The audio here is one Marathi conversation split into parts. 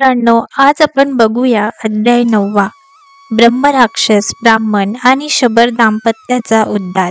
मित्रांनो, आज आपण बघूया अध्याय 9वा. ब्रह्मराक्षस, ब्राह्मण आणि शबर दाम्पत्याचा उद्धार.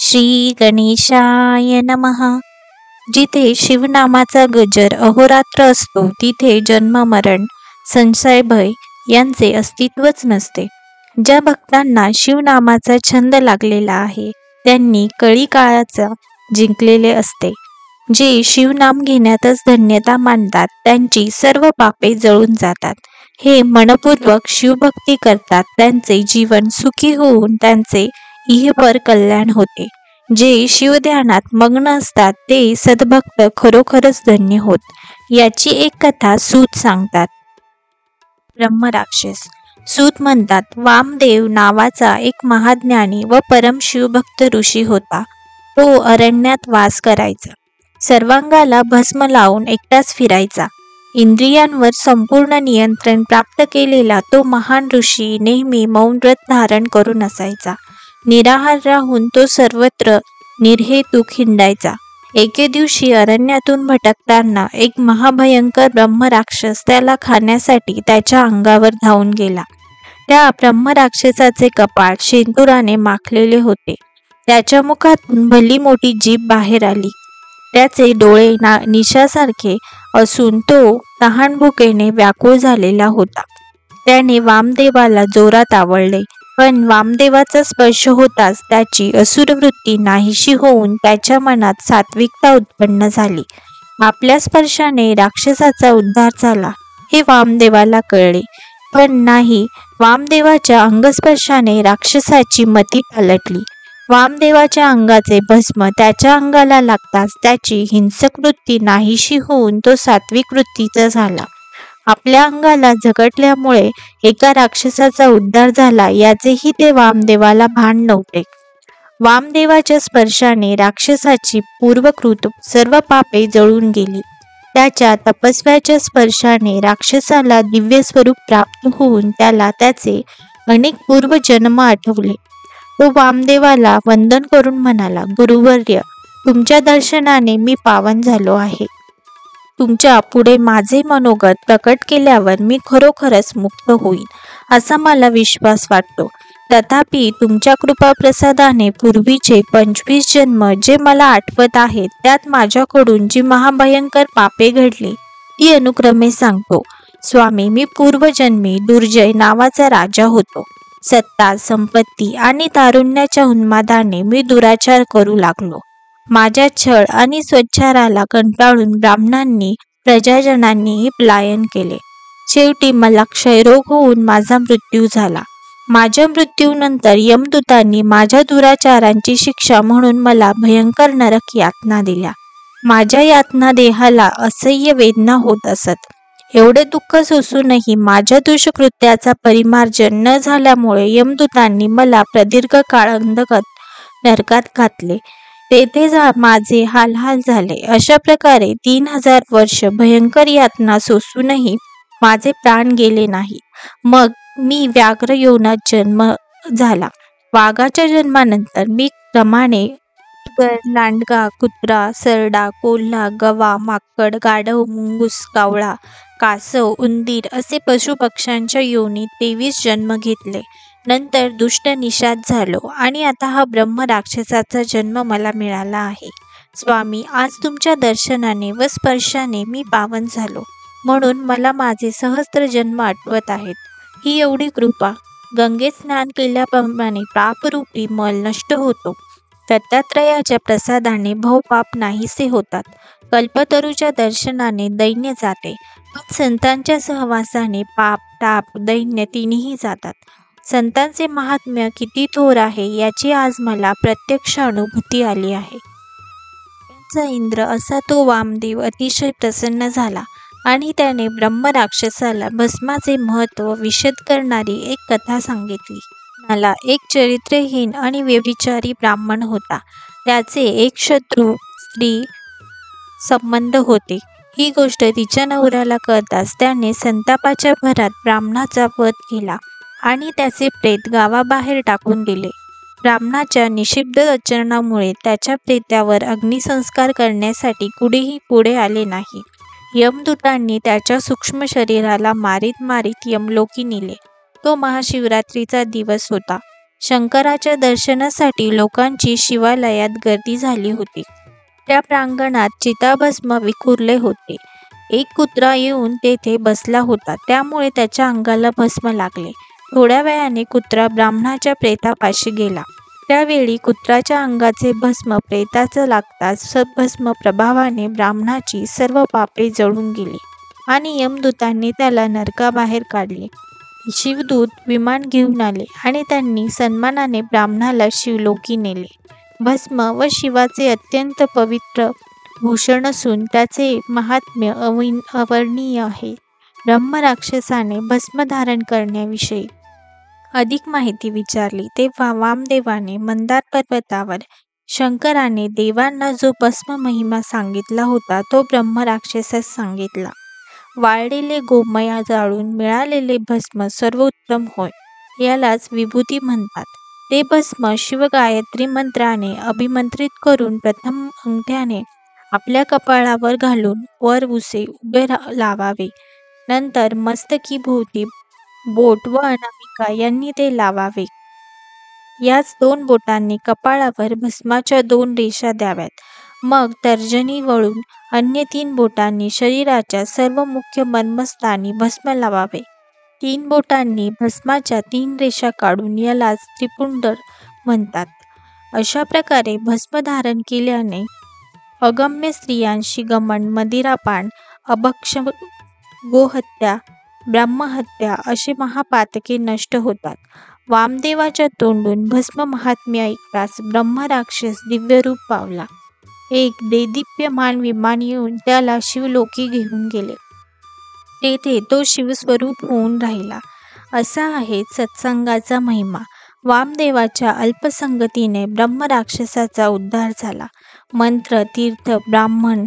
श्री गणेशाय नमः. जिथे शिवनामाचा गजर अहोरात्र असतो तिथे जन्म मरण संशय भय यांचे अस्तित्वच नसते. ज्या भक्तांना शिवनामाचा छंद लागलेला आहे त्यांनी कळी काळाचा जिंकलेले असते. जे शिवनाम घेण्यातच धन्यता मानतात त्यांची सर्व पापे जळून जातात. हे मनपूर्वक शिवभक्ती करतात त्यांचे जीवन सुखी होऊन त्यांचे इहपर कल्याण होते. जे शिवध्यानात मग्न असतात ते सद्भक्त खरोखरच धन्य होत. याची एक कथा सूत सांगतात. ब्रह्मराक्षस. सूत म्हणतात, वामदेव नावाचा एक महाज्ञानी व परम शिवभक्त ऋषी होता. तो अरण्यात वास करायचा. सर्वांगाला भस्म लावून एकटाच फिरायचा. इंद्रियांवर संपूर्ण नियंत्रण प्राप्त केलेला तो महान ऋषी नेहमी मौन व्रत धारण करून असायचा. निराहार राहून तो सर्वत्र निर्हेतुक हिंडायचा. एके दिवशी अरण्यातून भटकताना एक महाभयंकर ब्रह्मराक्षस त्याला खाण्यासाठी त्याच्या अंगावर धावून गेला. त्या ब्रह्मराक्षसाचे कपाळ शेंदुराने माखलेले होते. त्याच्या मुखातून भली मोठी जीभ बाहेर आली. त्याचे डोळे निशासारखे असून तो तहानभुकेने व्याकुळ झालेला होता. त्याने वामदेवाला जोरात आवडले, पण वामदेवाचा स्पर्श होताच त्याची असुरवृत्ती नाहीशी होऊन त्याच्या मनात सात्विकता उत्पन्न झाली. आपल्या स्पर्शाने राक्षसाचा उद्धार झाला हे वामदेवाला कळले, पण नाही वामदेवाच्या अंगस्पर्शाने राक्षसाची मती पालटली. वामदेवाच्या अंगाचे भस्म त्याच्या अंगाला लागताच त्याची हिंसक वृत्ती नाहीशी होऊन तो सात्विक वृत्तीचा झाला. आपल्या अंगाला झगटल्यामुळे एका राक्षसाचा उद्धार झाला याचेही ते वामदेवाला भान नव्हते. वामदेवाच्या स्पर्शाने राक्षसाची पूर्वकृत सर्व पापे जळून गेली. त्याच्या तपस्व्याच्या स्पर्शाने राक्षसाला दिव्य स्वरूप प्राप्त होऊन त्याला त्याचे अनेक पूर्वजन्म आठवले. तो वामदेवाला वंदन करून म्हणाला, गुरुवर्य, तुमच्या दर्शनाने मी पावन झालो आहे. तुमच्या पुढे माझे मनोगत प्रकट केल्यावर मी खरोखरच मुक्त होईन असा मला विश्वास वाटतो. तथापि तुमच्या कृपाप्रसादाने पूर्वीचे 25 जन्म जे मला आठवत आहेत त्यात माझ्याकडून जी महाभयंकर पापे घडली ती अनुक्रमे सांगतो. स्वामी, मी पूर्वजन्मी दुर्जय नावाचा राजा होतो. सत्ता, संपत्ती आणि तारुण्याच्या उन्मादाने मी दुराचार करू लागलो. माझ्या छळ आणि स्वच्छाराला कंटाळून ब्राह्मणांनी प्रजाजनांनीही पलायन केले. शेवटी मला क्षयरोग होऊन माझा मृत्यू झाला. माझ्या मृत्यूनंतर यमदूतांनी माझ्या दुराचारांची शिक्षा म्हणून मला भयंकर नरक यातना दिल्या. माझ्या यातना देहाला असह्य वेदना होत असत. एवढे दुःख सोसूनही माझ्या दुष्कृत्याचा परिमार्जन न झाल्यामुळे यमदूतांनी मला प्रदीर्घ काळ अंधकात नरकात घातले. तेथे माझे हाल झाले. अशा प्रकारे 3000 वर्ष भयंकर यातना सोसूनही माझे प्राण गेले नाही. मग मी व्याघ्र योनात जन्म झाला. वाघाच्या जन्मानंतर मी क्रमाने लांडगा, कुत्रा, सरडा, कोल्हा, गवा, माकड, गाढव, मुंगूस, कावळा, कासव, उंदीर असे पशुपक्ष्यांच्या योनीत 23 जन्म घेतले. नंतर दुष्ट निषाद झालो आणि आता हा ब्रह्म राक्षसाचा जन्म मला मिळाला आहे. स्वामी, आज तुमच्या दर्शनाने व स्पर्शाने मी पावन झालो म्हणून मला माझे सहस्त्र जन्म आठवत आहेत. ही एवढी कृपा. गंगेत स्नान केल्याप्रमाणे पापरूपी मल नष्ट होतो. दत्तात्रयाच्या प्रसादाने भवपाप नाहीसे होतात. कल्पतरूच्या दर्शनाने दैन्य जाते, पण संतांच्या सहवासाने पाप, ताप, दैन्य तिन्ही जातात. संतांचे महात्म्य किती थोर आहे याची आज मला प्रत्यक्ष अनुभूती आली आहे. त्यांचा इंद्र असा तो वामदेव अतिशय प्रसन्न झाला आणि त्याने ब्रह्मराक्षसाला भस्माचे महत्त्व विशद करणारी एक कथा सांगितली. मला एक चरित्रहीन आणि व्यभिचारी ब्राह्मण होता. त्याचे एक शत्रू स्त्री संबंध होते. ही गोष्ट तिच्या नवऱ्याला कळताच त्याने संतापाच्या भरात ब्राह्मणाचा वध केला आणि त्याचे प्रेत गावाबाहेर टाकून दिले. ब्राह्मणाच्या निषिद्ध आचरणामुळे त्याच्या प्रेत्यावर अग्निसंस्कार करण्यासाठी कुणीही पुढे आले नाही. यमदूतांनी त्याच्या सूक्ष्म शरीराला मारीत मारीत यमलोकी नेले. तो महाशिवरात्रीचा दिवस होता. शंकराच्या दर्शनासाठी लोकांची शिवालयात गर्दी झाली होती. त्या प्रांगणात चिताभस्म विखुरले होते. एक कुत्रा येऊन तेथे बसला होता, त्यामुळे त्याच्या अंगाला भस्म लागले. थोड्या वेळाने कुत्रा ब्राह्मणाच्या प्रेतापाशी गेला. त्यावेळी कुत्राच्या अंगाचे भस्म प्रेताचं लागताच सद्भस्म प्रभावाने ब्राह्मणाची सर्व पापे जळून गेली आणि यमदूतांनी त्याला नरकाबाहेर काढले. शिवदूत विमान घेऊन आले आणि त्यांनी सन्मानाने ब्राह्मणाला शिवलोकी नेले. भस्म व शिवाचे अत्यंत पवित्र भूषण असून त्याचे महात्म्य अवर्णनीय आहे. ब्रह्मराक्षसाने भस्म धारण करण्याविषयी अधिक माहिती विचारली तेव्हा वामदेवाने मंदार पर्वतावर शंकराने देवांना जो भस्म महिमा सांगितला होता तो ब्रह्मराक्षसास सांगितला. वाळलेले गोमया जाळून मिळालेले भस्म सर्वोत्तम होय. यालाच विभूती म्हणतात. ते भस्म शिवगायत्री मंत्राने अभिमंत्रित करून प्रथम अंगठ्याने आपल्या कपाळावर घालून वर उसे उभे लावावे. नंतर मस्तकी भोवती बोट व अनामिका यांनी ते लावावे. याच 2 बोटांनी कपाळावर भस्माच्या 2 रेषा द्याव्यात. मग तर्जनी वळून अन्य 3 बोटांनी शरीराच्या सर्व मुख्य मर्मस्थानी भस्म लावावे. 3 बोटांनी भस्माच्या 3 रेषा काढून यालाच त्रिपुंडर म्हणतात. अशा प्रकारे भस्म धारण केल्याने अगम्य स्त्रियांशी गमन, मदिरापान, अभक्ष, गोहत्या, ब्रह्महत्या असे महापातके नष्ट होतात. वामदेवाच्या तोंडून भस्म महात्म्य ऐकताच ब्रह्मराक्षस दिव्यरूप पावला. एक देदीप्यमान विमान येऊन त्याला शिवलोकी घेऊन गेले. तेथे तो शिवस्वरूप होऊन राहिला. असा आहे सत्संगाचा महिमा. वामदेवाच्या अल्पसंगतीने ब्रह्मराक्षसाचा उद्धार झाला. मंत्र, तीर्थ, ब्राह्मण,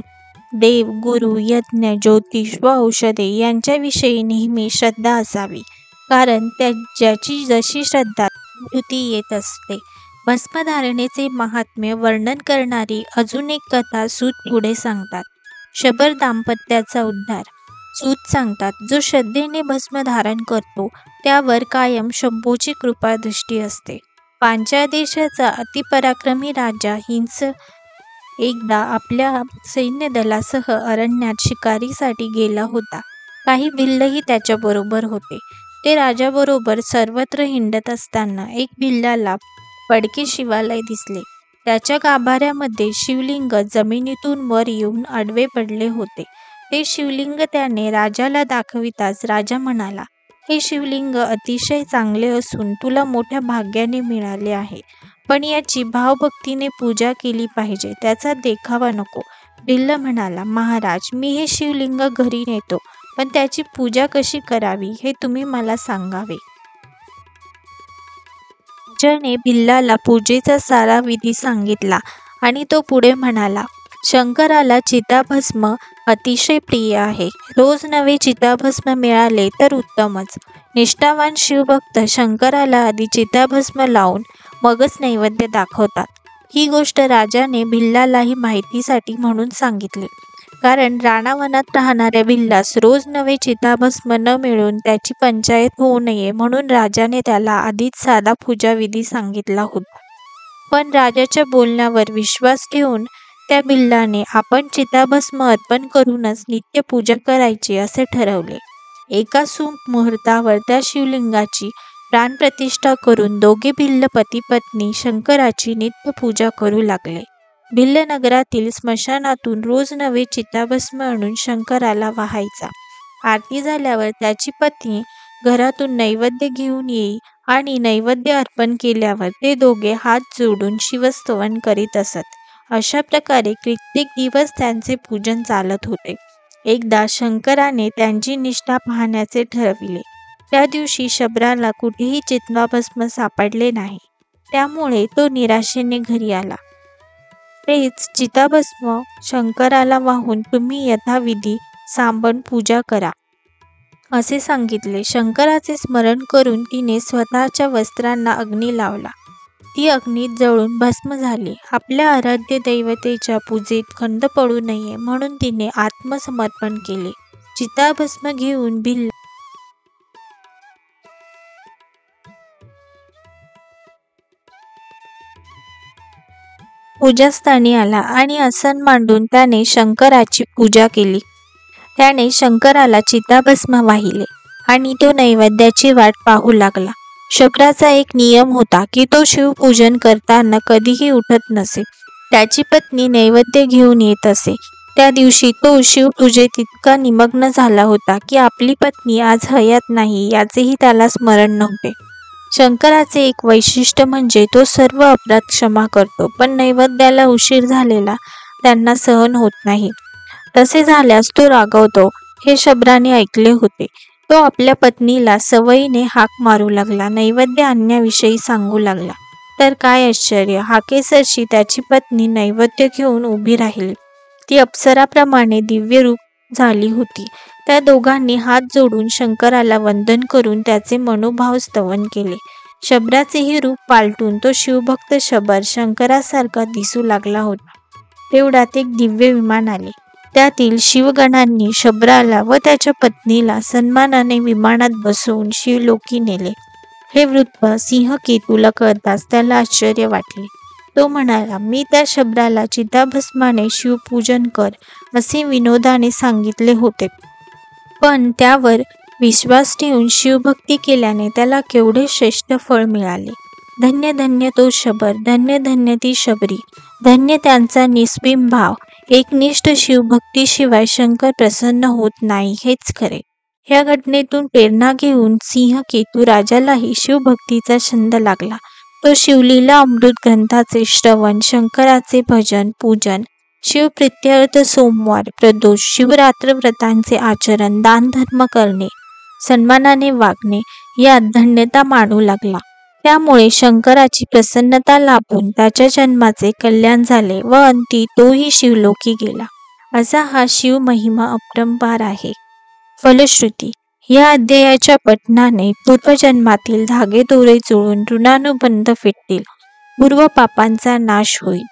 देव, गुरु, यज्ञ, ज्योतिष व औषधे यांच्याविषयी नेहमी श्रद्धा असावी, कारण ज्याची जशी श्रद्धा कृती येत असते. भस्मधारणेचे महात्म्य वर्णन करणारी अजून एक कथा सूत पुढे सांगतात. शबर दाम्पत्याचा उद्धार. सूत सांगतात, जो श्रद्धेने भस्म धारण करतो त्यावर कायम शंभूची कृपा दृष्टी असते. पांचाळ देशाचा अतिपराक्रमी राजा हिंस एकदा आपल्या सैन्यदलासह अरण्यात शिकारीसाठी गेला होता. काही भिल्लही त्याच्याबरोबर होते. ते राजाबरोबर सर्वत्र हिंडत असताना एक भिल्लाला पडके शिवालय दिसले. त्याच्या गाभाऱ्यामध्ये शिवलिंग जमिनीतून वर येऊन आडवे पडले होते. ते शिवलिंग त्याने राजाला दाखविताच राजा म्हणाला, हे शिवलिंग अतिशय चांगले असून तुला मोठ्या भाग्याने मिळाले आहे, पण याची भावभक्तीने पूजा केली पाहिजे, त्याचा देखावा नको. भिल्ल म्हणाला, महाराज, मी हे शिवलिंग घरी नेतो, पण त्याची पूजा कशी करावी हे तुम्ही मला सांगावे. राजाने भिल्लाला पूजेचा सारा विधी सांगितला आणि तो पुढे म्हणाला, शंकराला चिताभस्म अतिशय प्रिय आहे. रोज नवे चिताभस्म मिळाले तर उत्तमच. निष्ठावान शिवभक्त शंकराला आधी चिताभस्म लावून मगच नैवेद्य दाखवतात. ही गोष्ट राजाने भिल्लालाही माहितीसाठी म्हणून सांगितली, कारण रानावनात राहणाऱ्या भिल्लास रोज नवे चिताभस्म न मिळून त्याची पंचायत होऊ नये म्हणून राजाने त्याला आधीच साधा पूजाविधी सांगितला होता. पण राजाच्या बोलण्यावर विश्वास ठेवून त्या भिल्लाने आपण चिताभस्म अर्पण करूनच नित्य पूजा करायची असे ठरवले. एका मुहूर्तावर त्या शिवलिंगाची प्राणप्रतिष्ठा करून दोघे भिल्ल पती पत्नी शंकराची नित्य पूजा करू लागले. भिल्ल नगरातील स्मशानातून रोज नवे चिताभस्म आणून शंकराला वाहायचा. आरती झाल्यावर त्याची पत्नी घरातून नैवेद्य घेऊन येई आणि नैवेद्य अर्पण केल्यावर ते दोघे हात जोडून शिवस्तवन करीत असत. अशा प्रकारे कित्येक दिवस त्यांचे पूजन चालत होते. एकदा शंकराने त्यांची निष्ठा पाहण्याचे ठरविले. त्या दिवशी शबराला कुठेही चिताभस्म सापडले नाही. त्यामुळे तो निराशेने घरी आला. तेच चिताभस्म शंकराला वाहून तुम्ही यथाविधी सांबण पूजा करा असे सांगितले. शंकराचे स्मरण करून तिने स्वतःच्या वस्त्रांना अग्नी लावला. ती अग्नीत जळून भस्म झाली. आपल्या आराध्य दैवतेच्या पूजेत खंड पडू नये म्हणून तिने आत्मसमर्पण केले. चिताभस्म घेऊन भिल्ल पूजास्थानी आला आणि आसन मांडून त्याने शंकराची पूजा केली. त्याने शंकराला चिताभस्म वाहिले आणि तो नैवेद्याची वाट पाहू लागला. शबराचा एक नियम होता की तो शिवपूजन करताना कधीही उठत नसे. त्याची पत्नी नैवेद्य घेऊन येत असे. त्या दिवशी तो शिवपूजेत इतका निमग्न झाला होता की आपली पत्नी आज हयात नाही याचेही त्याला स्मरण नव्हते. शंकराचे एक वैशिष्ट्य म्हणजे तो सर्व अपराध क्षमा करतो, पण नैवेद्याला उशीर झालेला त्यांना सहन होत नाही. तसे झाल्यास तो रागवतो. हे शबराने ऐकले होते. तो आपल्या पत्नीला सवयीने हाक मारू लागला. नैवेद्य आणण्याविषयी सांगू लागला. तर काय आश्चर्य, हाकेसरशी त्याची पत्नी नैवेद्य घेऊन उभी राहिली. ती अप्सराप्रमाणे दिव्य रूप झाली होती. त्या दोघांनी हात जोडून शंकराला वंदन करून त्याचे मनोभाव स्तवन केले. शबराचेही रूप पालटून तो शिवभक्त शबर शंकरासारखा दिसू लागला होता. तेवढ्यात एक दिव्य विमान आले. त्यातील शिवगणांनी शबराला व त्याच्या पत्नीला सन्मानाने विमानात बसवून शिवलोकी नेले. हे वृत्त सिंहकेतूला कळताच त्याला आश्चर्य वाटले. तो म्हणाला, मी त्या शबराला चिताभस्माने शिवपूजन कर असे विनोदाने सांगितले होते, पण त्यावर विश्वास ठेवून शिवभक्ती केल्याने त्याला केवढे श्रेष्ठ फळ मिळाले. धन्य धन्य तो शबर, धन्य धन्य ती शबरी, धन्य त्यांचा निस्सीम भाव. एकनिष्ठ शिवभक्तीशिवाय शंकर प्रसन्न होत नाही हेच खरे. ह्या घटनेतून प्रेरणा घेऊन सिंहकेतू राजालाही शिवभक्तीचा छंद लागला. तो शिवलीला अमृत ग्रंथाचे श्रवण, शंकराचे भजन पूजन, शिवप्रित्यर्थ सोमवार प्रदोष, शिवरात्र व्रतांचे आचरण, दानधर्म करणे, सन्मानाने वागणे यात धन्यता मानू लागला. त्यामुळे शंकराची प्रसन्नता लाभून त्याच्या जन्माचे कल्याण झाले व अंती तोही शिवलोकी गेला. असा हा शिवमहिमा अपरंपार आहे. फलश्रुती. या अध्यायाच्या पठणाने पूर्वजन्मातील धागेदोरे जुळून ऋणानुबंध फिटतील, पूर्व पापांचा नाश होईल.